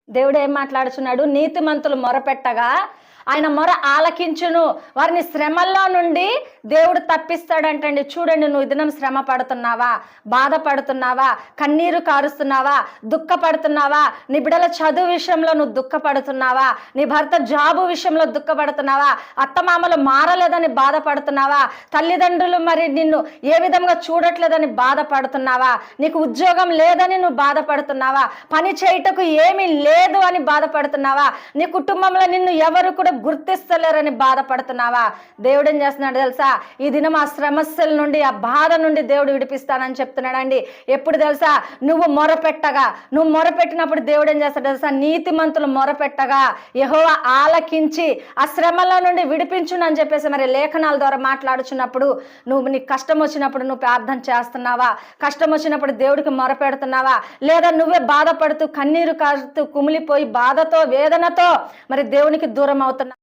దేవుడు ఏం మాట్లాడుచున్నాడు? నీతిమంతులు మొరపెట్టగా ఆయన మొర ఆలకించును, వారిని శ్రమల్లో నుండి దేవుడు తప్పిస్తాడంటండి. చూడండి, నువ్వు దినం శ్రమ పడుతున్నావా, బాధపడుతున్నావా, కన్నీరు కారుస్తున్నావా, దుఃఖపడుతున్నావా, నీ బిడ్డల చదువు విషయంలో నువ్వు దుఃఖపడుతున్నావా, నీ భర్త జాబు విషయంలో దుఃఖపడుతున్నావా, అత్తమామలు మారలేదని బాధపడుతున్నావా, తల్లిదండ్రులు మరి నిన్ను ఏ విధంగా చూడట్లేదని బాధపడుతున్నావా, నీకు ఉద్యోగం లేదని నువ్వు బాధపడుతున్నావా, పని చేయటకు ఏమీ లేదు అని బాధపడుతున్నావా, నీ కుటుంబంలో నిన్ను ఎవరు కూడా గుర్తిస్తలేరని బాధపడుతున్నావా? దేవుడు ఏం చేస్తున్నాడు తెలుసా? ఈ దినం ఆ సమస్యల నుండి, ఆ బాధ నుండి దేవుడు విడిపిస్తానని చెప్తున్నాడండి. ఎప్పుడు తెలుసా? నువ్వు మొరపెట్టినప్పుడు దేవుడు ఏం చేస్తాడు తెలుసా? నీతిమంతులు మొరపెట్టగా యెహోవా ఆలకించి ఆ శ్రమల నుండి విడిపించునని చెప్పేసి మరి లేఖనాల ద్వారా మాట్లాడుచున్నప్పుడు, నీకు కష్టం వచ్చినప్పుడు నువ్వు ప్రార్థన చేస్తున్నావా? కష్టం వచ్చినప్పుడు దేవుడికి మొరపెడుతున్నావా? లేదా నువ్వే బాధపడుతూ కన్నీరు కారుతూ కుమిలిపోయి బాధతో వేదనతో మరి దేవునికి దూరం అవుతున్నావా?